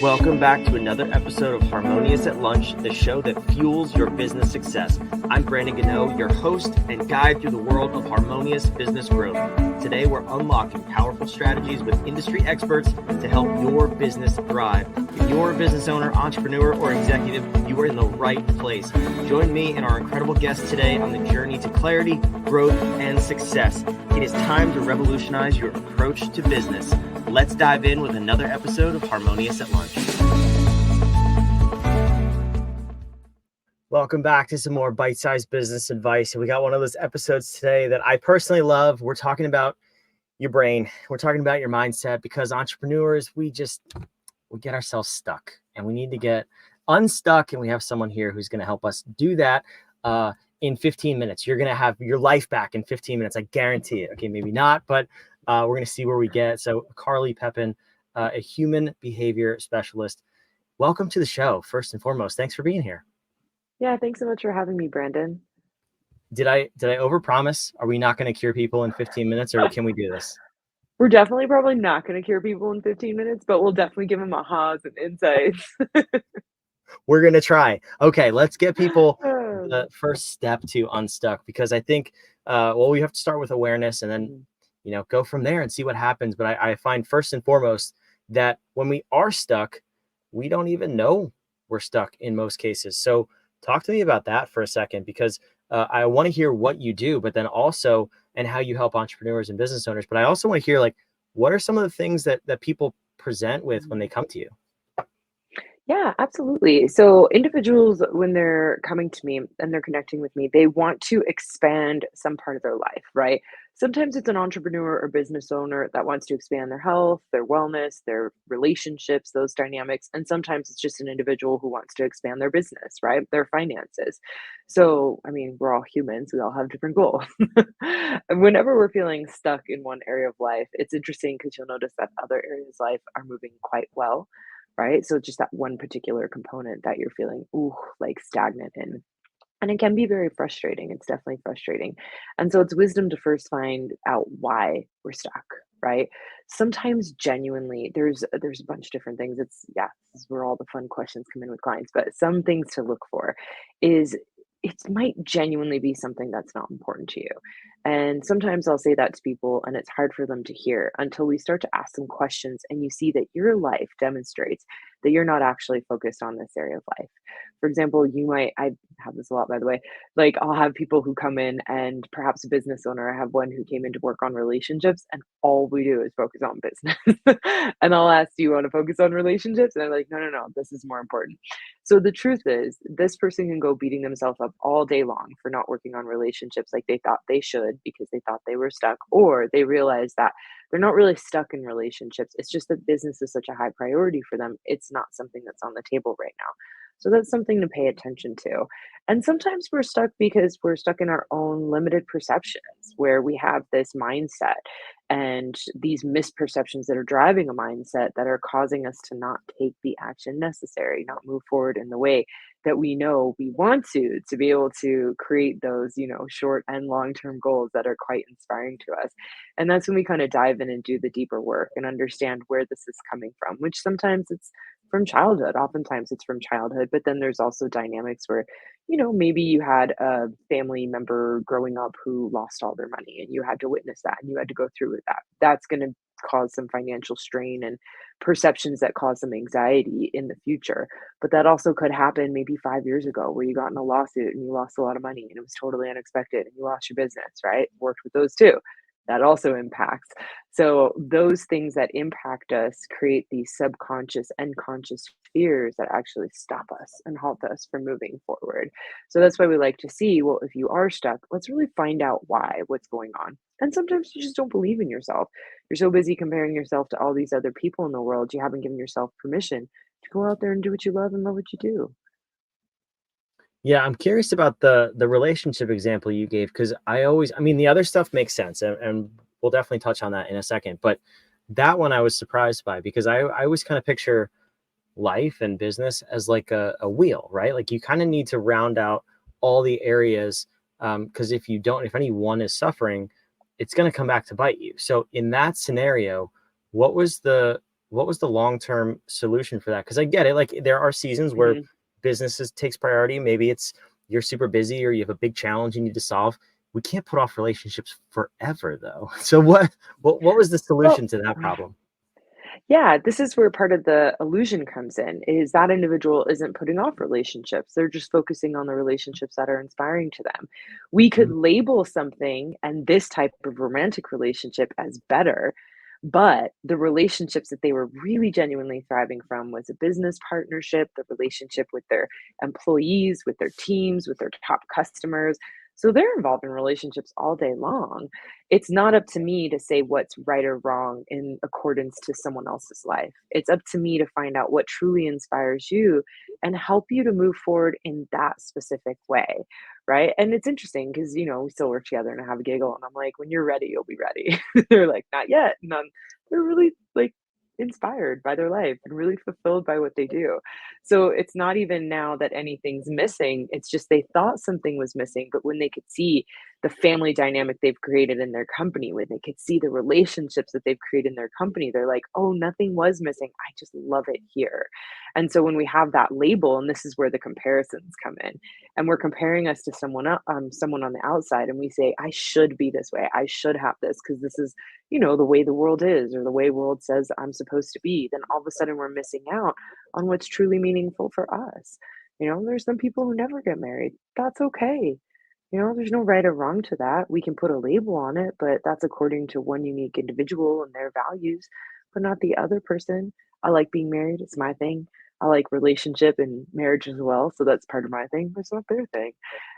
Welcome back to another episode of Harmonious at Lunch, the show that fuels your business success. I'm Brandon Gano, your host and guide through the world of harmonious business growth. Today, we're unlocking powerful strategies with industry experts to help your business thrive. If you're a business owner, entrepreneur, or executive, you are in the right place. Join me and our incredible guests today on the journey to clarity, growth, and success. It is time to revolutionize your approach to business. Let's dive in with another episode of Harmonious at Lunch. Welcome back to some more bite-sized business advice. We got one of those episodes today that I personally love. We're talking about your brain. We're talking about your mindset, because entrepreneurs, we get ourselves stuck and we need to get unstuck. And we have someone here who's going to help us do that in 15 minutes. You're going to have your life back in 15 minutes. I guarantee it. Okay, maybe not, but we're going to see where we get. So Carly Pepin, a human behavior specialist. Welcome to the show. First and foremost, thanks for being here. Yeah, thanks so much for having me, Brandon. Did I overpromise? Are we not going to cure people in 15 minutes, or can we do this? We're definitely probably not going to cure people in 15 minutes, but we'll definitely give them ahas and insights. We're going to try. Okay, let's get people the first step to unstuck, because I think, we have to start with awareness and then, go from there and see what happens. But I find first and foremost that when we are stuck, we don't even know we're stuck in most cases. So talk to me about that for a second, because I want to hear what you do, but then also, and how you help entrepreneurs and business owners. But I also want to hear, what are some of the things that people present with when they come to you? Yeah, absolutely. So individuals, when they're coming to me and they're connecting with me, they want to expand some part of their life, right? Sometimes it's an entrepreneur or business owner that wants to expand their health, their wellness, their relationships, those dynamics. And sometimes it's just an individual who wants to expand their business, right? Their finances. So, we're all humans. We all have different goals. Whenever we're feeling stuck in one area of life, it's interesting because you'll notice that other areas of life are moving quite well, right? So just that one particular component that you're feeling, stagnant in. And it can be very frustrating. It's definitely frustrating. And so it's wisdom to first find out why we're stuck, right? Sometimes genuinely, there's a bunch of different things. This is where all the fun questions come in with clients, but some things to look for is it might genuinely be something that's not important to you. And sometimes I'll say that to people, and it's hard for them to hear until we start to ask some questions and you see that your life demonstrates that you're not actually focused on this area of life. For example, I have this a lot, by the way, I'll have people who come in, and perhaps a business owner. I have one who came in to work on relationships, and all we do is focus on business. And I'll ask, do you want to focus on relationships? And they're like, no, this is more important. So the truth is, this person can go beating themselves up all day long for not working on relationships like they thought they should because they thought they were stuck, or they realize that they're not really stuck in relationships. It's just that business is such a high priority for them. It's not something that's on the table right now. So that's something to pay attention to. And sometimes we're stuck because we're stuck in our own limited perceptions, where we have this mindset and these misperceptions that are driving a mindset that are causing us to not take the action necessary, not move forward in the way that we know we want to be able to create those, short and long-term goals that are quite inspiring to us. And that's when we kind of dive in and do the deeper work and understand where this is coming from, which sometimes it's from childhood. Oftentimes it's from childhood, but then there's also dynamics where, maybe you had a family member growing up who lost all their money and you had to witness that and you had to go through with that. That's going to cause some financial strain and perceptions that cause some anxiety in the future. But that also could happen maybe 5 years ago, where you got in a lawsuit and you lost a lot of money and it was totally unexpected and you lost your business, right? Worked with those too. That also impacts. So those things that impact us create these subconscious and conscious fears that actually stop us and halt us from moving forward. So that's why we like to see, well, if you are stuck, let's really find out what's going on. And sometimes you just don't believe in yourself. You're so busy comparing yourself to all these other people in the world, you haven't given yourself permission to go out there and do what you love and love what you do. Yeah, I'm curious about the relationship example you gave, because the other stuff makes sense, and we'll definitely touch on that in a second. But that one I was surprised by, because I always kind of picture life and business as like a wheel, right? Like you kind of need to round out all the areas, because if any one is suffering, it's going to come back to bite you. So in that scenario, what was the what was the long-term solution for that? Because I get it. Like there are seasons where Mhm. businesses takes priority. Maybe it's you're super busy or you have a big challenge you need to solve. We can't put off relationships forever though. So what was the Well, solution to that problem? yeah, this is where part of the illusion comes in, is that individual isn't putting off relationships. They're just focusing on the relationships that are inspiring to them. We could Mhm. label something and this type of romantic relationship as better, but the relationships that they were really genuinely thriving from was a business partnership, the relationship with their employees, with their teams, with their top customers. So they're involved in relationships all day long. It's not up to me to say what's right or wrong in accordance to someone else's life. It's up to me to find out what truly inspires you and help you to move forward in that specific way. Right. And it's interesting because, we still work together and I have a giggle. And I'm like, when you're ready, you'll be ready. They're like, not yet. They're really like inspired by their life and really fulfilled by what they do. So it's not even now that anything's missing. It's just they thought something was missing, but when they could see the family dynamic they've created in their company, when they could see the relationships that they've created in their company, they're like, oh, nothing was missing. I just love it here. And so when we have that label, and this is where the comparisons come in, and we're comparing us to someone on the outside, and we say, I should be this way. I should have this because this is, the way the world is, or the way world says I'm supposed to be. Then all of a sudden we're missing out on what's truly meaningful for us. There's some people who never get married. That's okay. There's no right or wrong to that. We can put a label on it, but that's according to one unique individual and their values, but not the other person. I like being married. It's my thing. I like relationship and marriage as well. So that's part of my thing, but it's not their thing.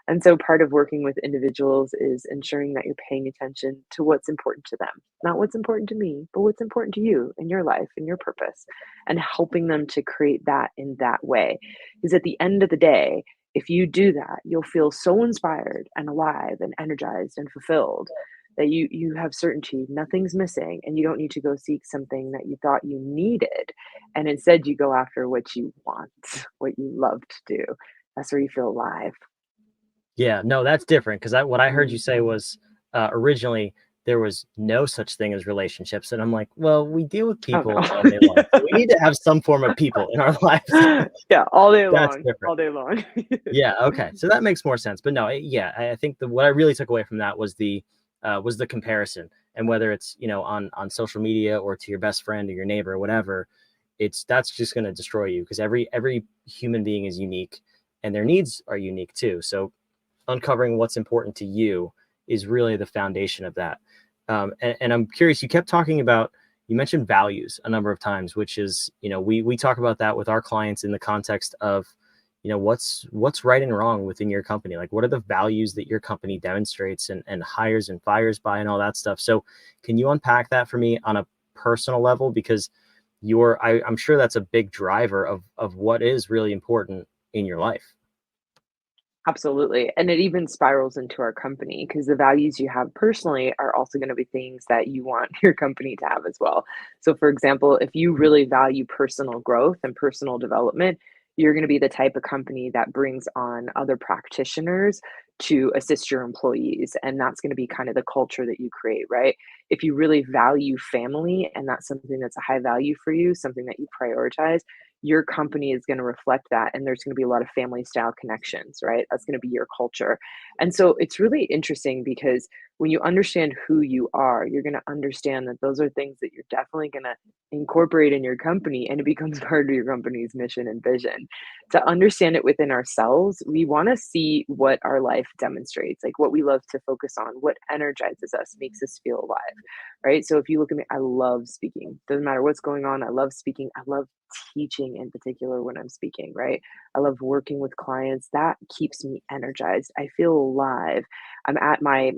And so part of working with individuals is ensuring that you're paying attention to what's important to them, not what's important to me, but what's important to you and your life and your purpose, and helping them to create that in that way. Because at the end of the day, if you do that, you'll feel so inspired and alive and energized and fulfilled that you have certainty, nothing's missing, and you don't need to go seek something that you thought you needed. And instead you go after what you want, what you love to do. That's where you feel alive. Yeah, no, that's different because what I heard you Mm. say was originally there was no such thing as relationships, and I'm like, well, we deal with Oh people all day long, so no. we need to have some form of people in our lives. Yeah, all day That's long, different. all day long. Yeah, okay, so that makes more sense. But no, yeah, I think what I really took away from that was the comparison, and whether it's on social media or to your best friend or your neighbor or whatever, that's just going to destroy you because every human being is unique, and their needs are unique too. So uncovering what's important to you is really the foundation of that. And I'm curious, you kept talking about, you mentioned values a number of times, which is, we talk about that with our clients in the context of, what's right and wrong within your company. Like, what are the values that your company demonstrates and hires and fires by and all that stuff. So can you unpack that for me on a personal level? Because I'm sure that's a big driver of what is really important in your life. Absolutely. And it even spirals into our company because the values you have personally are also going to be things that you want your company to have as well. So, for example, if you really value personal growth and personal development, you're going to be the type of company that brings on other practitioners to assist your employees. And that's going to be kind of the culture that you create, right? If you really value family and that's something that's a high value for you, something that you prioritize, your company is going to reflect that, and there's going to be a lot of family style connections, right? That's going to be your culture. And so it's really interesting because when you understand who you are, you're going to understand that those are things that you're definitely going to incorporate in your company, and it becomes part of your company's mission and vision. To understand it within ourselves, we want to see what our life demonstrates, like what we love to focus on, what energizes us, makes us feel alive, right? So if you look at me, I love speaking. Doesn't matter what's going on, I love speaking. I love teaching in particular when I'm speaking, right? I love working with clients. That keeps me energized. I feel alive. I'm at my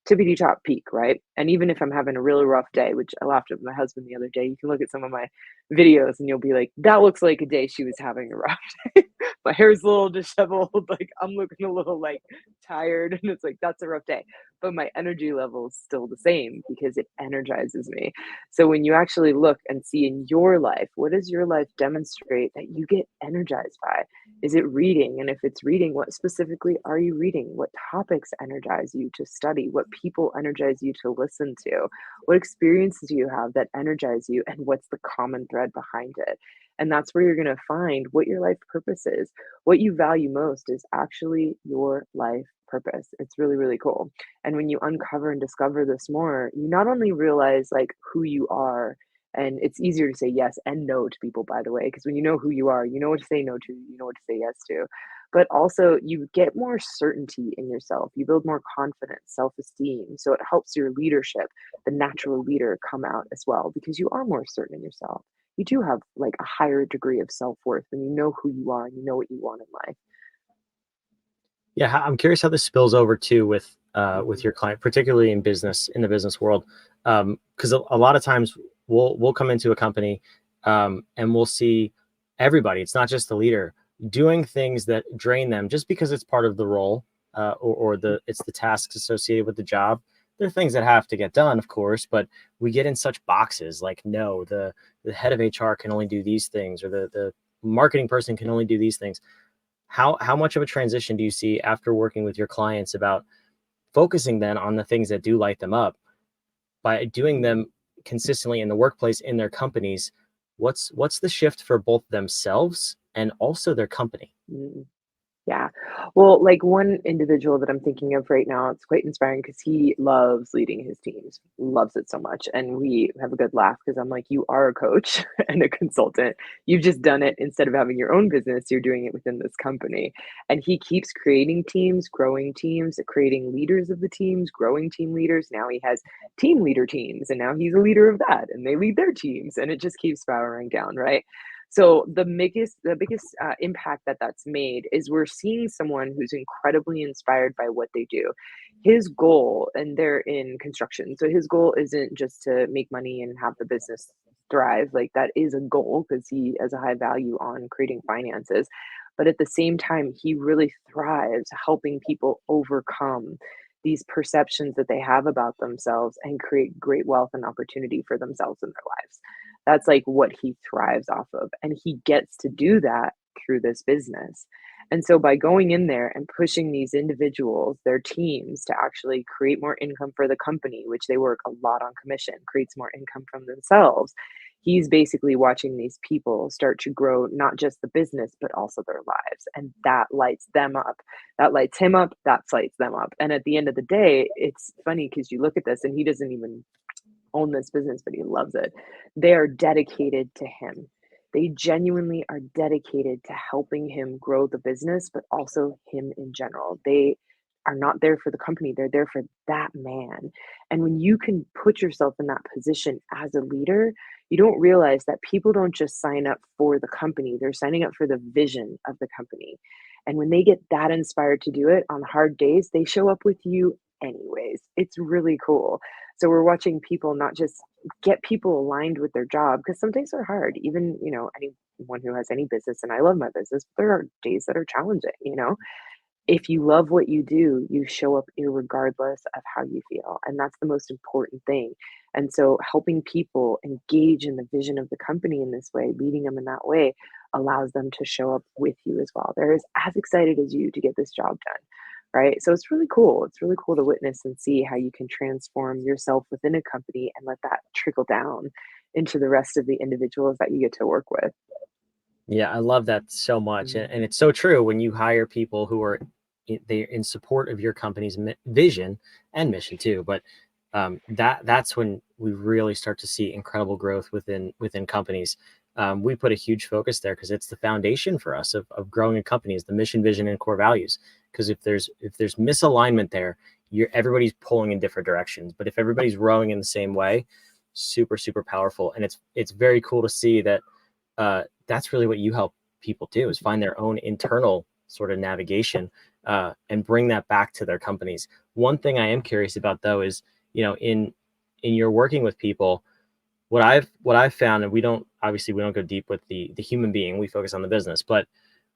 tippity top peak, right? And even if I'm having a really rough day, which I laughed at my husband the other day, you can look at some of my videos and you'll be like, that looks like a day she was having a rough day. My hair's a little disheveled, like I'm looking a little like tired, and it's like that's a rough day. But my energy level is still the same because it energizes me. So when you actually look and see in your life, what does your life demonstrate that you get energized by? Is it reading? And if it's reading, what specifically are you reading? What topics energize you to study? What people energize you to listen to? What experiences do you have that energize you? And what's the common thread behind it? And that's where you're going to find what your life purpose is. What you value most is actually your life purpose. It's really, really cool. And when you uncover and discover this more, you not only realize like who you are, and it's easier to say yes and no to people, by the way, because when you know who you are, you know what to say no to, you know what to say yes to. But also, you get more certainty in yourself. You build more confidence, self esteem. So it helps your leadership, the natural leader, come out as well because you are more certain in yourself. You do have like a higher degree of self worth when you know who you are and you know what you want in life. Yeah, I'm curious how this spills over too with Mhm. your client, particularly in business, in the business world, because a lot of times we'll come into a company, and we'll see everybody. It's not just the leader doing things that drain them just because it's part of the role, or it's the tasks associated with the job. There are things that have to get done, of course, but we get in such boxes like no, the head of HR can only do these things, or the marketing person can only do these things. How much of a transition do you see after working with your clients about focusing then on the things that do light them up by doing Mhm. them consistently in the workplace, in their companies? What's the shift for both themselves and also their company? Mhm. Yeah. Well, like one individual that I'm thinking of right now, it's quite inspiring because he loves leading his teams, loves it so much. And we have a good laugh because I'm like, you are a coach and a consultant. You've just done it instead of having your own business, you're doing it within this company. And he keeps creating teams, growing teams, creating leaders of the teams, growing team leaders. Now he has team leader teams, and now he's a leader of that, and they lead their teams, and it just keeps spiraling down, right? So the biggest impact that that's made is we're seeing someone who's incredibly inspired by what they do. His goal, and they're in construction, so his goal isn't just to make money and have the business thrive. Like that is a goal because he has a high value on creating finances. But at the same time, he really thrives helping people overcome these perceptions that they have about themselves and create great wealth and opportunity for themselves in their lives. That's like what he thrives off of, and he gets to do that through this business. And so by going in there and pushing these individuals, their teams to actually create more income for the company, which they work a lot on commission, creates more income from themselves. He's basically watching these people start to grow not just the business, but also their lives. And that lights them up. That lights him up. That lights them up. And at the end of the day, it's funny because you look at this and he doesn't even own this business, but he loves it. They are dedicated to him. They genuinely are dedicated to helping him grow the business, but also him in general. They are not there for the company, they're there for that man. And when you can put yourself in that position as a leader, you don't realize that people don't just sign up for the company, they're signing up for the vision of the company. And when they get that inspired to do it on hard days, they show up with you anyways. It's really cool. So we're watching people not just get people aligned with their job because some days are hard. Even, anyone who has any business, and I love my business, but there are days that are challenging. If you love what you do, you show up irregardless of how you feel. And that's the most important thing. And so helping people engage in the vision of the company in this way, leading them in that way, allows them to show up with you as well. They're as excited as you to get this job done. Right. So it's really cool. It's really cool to witness and see how you can transform yourself within a company and let that trickle down into the rest of the individuals that you get to work with. Yeah, I love that so much, Mhm. and it's so true when you hire people who are they're in support of your company's vision and mission too. But that's when we really start to see incredible growth within companies. We put a huge focus there because it's the foundation for us of growing a company is the mission, vision, and core values. Because if there's misalignment there, everybody's pulling in different directions. But if everybody's rowing in the same way, super super powerful, and it's very cool to see that that's really what you help people do is find their own internal sort of navigation, and bring that back to their companies. One thing I am curious about though is, in your working with people, what I've found, and we don't go deep with the human being, we focus on the business, but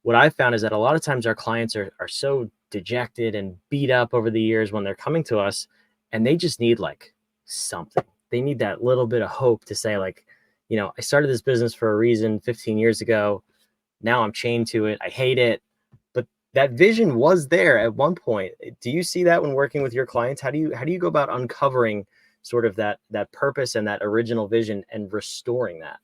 what I've found is that a lot of times our clients are so dejected and beat up over the years when they're coming to us, and they just need like something. They need that little bit of hope to say like, I started this business for a reason 15 years ago. Now I'm chained to it. I hate it. But that vision was there at one point. Do you see that when working with your clients? How do you go about uncovering sort of that purpose and that original vision and restoring that?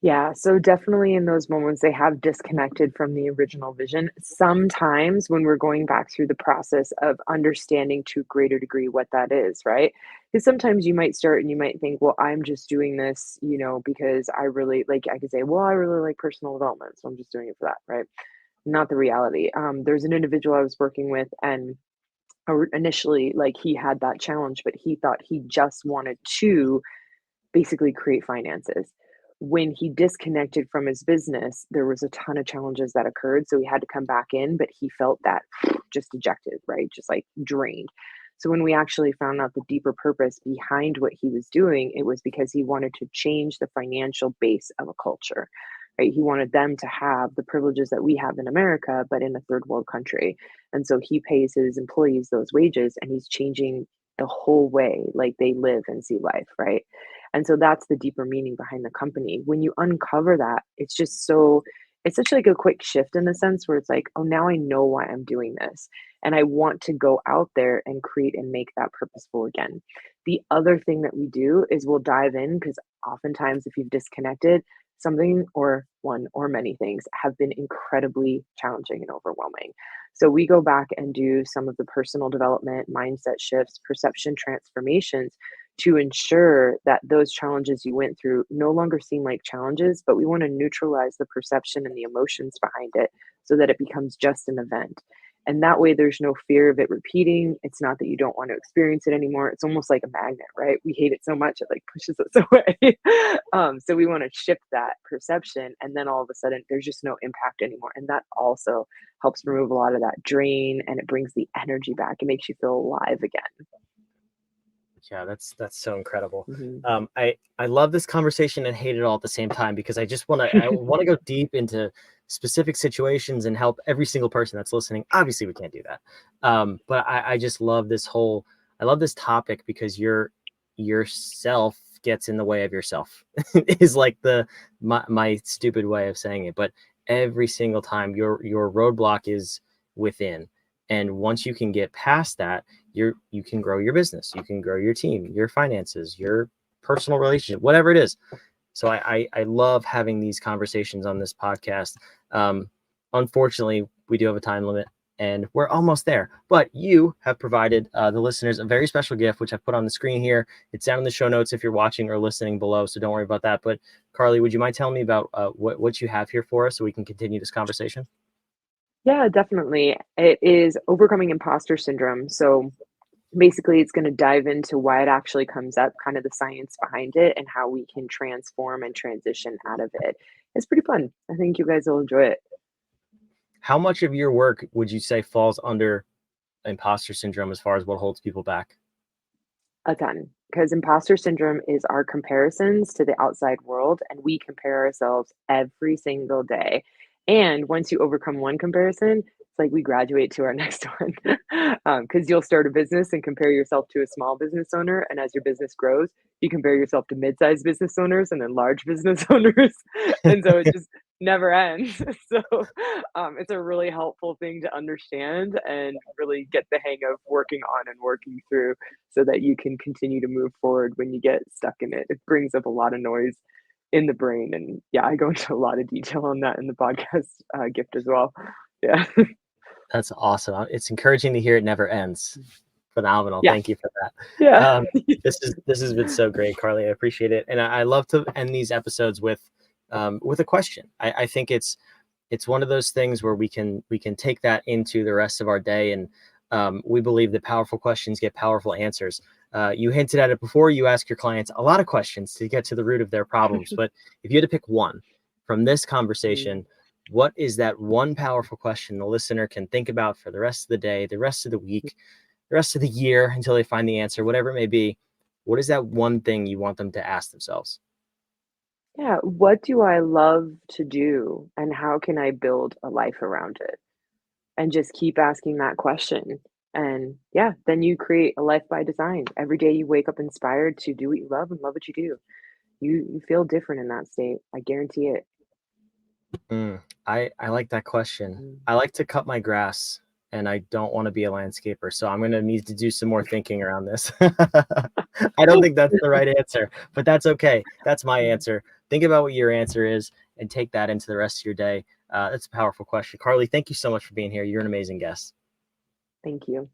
Yeah, so definitely in those moments, they have disconnected from the original vision. Sometimes when we're going back through the process of understanding to a greater degree what that is, right? Because sometimes you might start and you might think, well, I'm just doing this, because I really like, I could say, well, I really like personal development, so I'm just doing it for that, right? Not the reality. There's an individual I was working with, and initially, like, he had that challenge, but he thought he just wanted to basically create finances. When he disconnected from his business, there was a ton of challenges that occurred, so he had to come back in, but he felt that just ejected, right? Just like drained. So when we actually found out the deeper purpose behind what he was doing, it was because he wanted to change the financial base of a culture, right? He wanted them to have the privileges that we have in America, but in a third world country. And so he pays his employees those wages, and he's changing the whole way like they live and see life, right? And so that's the deeper meaning behind the company. When you uncover that, it's such like a quick shift in the sense where it's like, oh, now I know why I'm doing this. And I want to go out there and create and make that purposeful again. The other thing that we do is we'll dive in because oftentimes if you've disconnected, something or one or many things have been incredibly challenging and overwhelming. So we go back and do some of the personal development, mindset shifts, perception transformations to ensure that those challenges you went through no longer seem like challenges, but we want to neutralize the perception and the emotions behind it so that it becomes just an event. And that way, there's no fear of it repeating. It's not that you don't want to experience it anymore. It's almost like a magnet, right? We hate it so much, it like pushes us away. So we want to shift that perception. And then all of a sudden, there's just no impact anymore. And that also helps remove a lot of that drain and it brings the energy back. It makes you feel alive again. Yeah, that's so incredible. Mhm. I love this conversation and hate it all at the same time because I want to go deep into specific situations and help every single person that's listening. Obviously, we can't do that, but I just love I love this topic because yourself gets in the way of yourself is like my stupid way of saying it, but every single time your roadblock is within, and once you can get past that you can grow your business, you can grow your team, your finances, your personal relationship, whatever it is. So I love having these conversations on this podcast. Unfortunately, we do have a time limit and we're almost there, but you have provided the listeners a very special gift, which I've put on the screen here. It's down in the show notes if you're watching or listening below, so don't worry about that. But Carly, would you mind telling me about what you have here for us so we can continue this conversation? Yeah, definitely. It is overcoming imposter syndrome. So basically, it's going to dive into why it actually comes up, kind of the science behind it, and how we can transform and transition out of it. It's pretty fun. I think you guys will enjoy it How much of your work would you say falls under imposter syndrome as far as what holds people back? a ton. Because imposter syndrome is our comparisons to the outside world, and we compare ourselves every single day. And once you overcome one comparison, it's like we graduate to our next one. Because you'll start a business and compare yourself to a small business owner. And as your business grows, you compare yourself to mid sized business owners and then large business owners. And so it just never ends. So it's a really helpful thing to understand and really get the hang of working on and working through so that you can continue to move forward when you get stuck in it. It brings up a lot of noise in the brain. And yeah, I go into a lot of detail on that in the podcast gift as well. Yeah. That's awesome. It's encouraging to hear it never ends. Phenomenal. Yeah. Thank you for that. Yeah. This has been so great, Carly. I appreciate it, and I love to end these episodes with a question. I think it's one of those things where we can take that into the rest of our day, and we believe that powerful questions get powerful answers. You hinted at it before. You ask your clients a lot of questions to get to the root of their problems, but if you had to pick one from this Mm. conversation, what is that one powerful question the listener can think about for the rest of the day, the rest of the week, the rest of the year until they find the answer, whatever it may be? What is that one thing you want them to ask themselves? Yeah, what do I love to do and how can I build a life around it? And just keep asking that question. And yeah, then you create a life by design. Every day you wake up inspired to do what you love and love what you do. You feel different in that state. I guarantee it. I like that question. Mm. I like to cut my grass, and I don't want to be a landscaper, so I'm gonna need to do some more thinking around this. I don't think that's the right answer, but that's okay. That's my Mm. answer. Think about what your answer is and take that into the rest of your day. That's a powerful question. Carly, thank you so much for being here. You're an amazing guest. Thank you.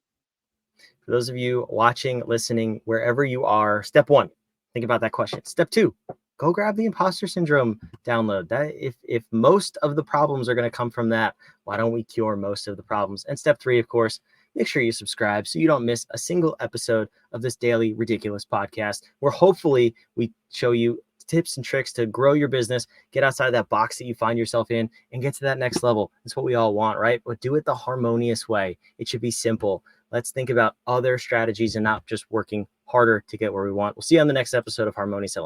For those of you watching, listening, wherever you are, step one, think about that question. Step two, go grab the imposter syndrome download. That if most of the problems are going to come from that, why don't we cure most of the problems? And step three, of course, make sure you subscribe so you don't miss a single episode of this daily ridiculous podcast, where hopefully we show you tips and tricks to grow your business, get outside that box that you find yourself in, and get to that next level. That's what we all want, right? But do it the harmonious way. It should be simple. Let's think about other strategies and not just working harder to get where we want. We'll see you on the next episode of Harmonious at Lunch.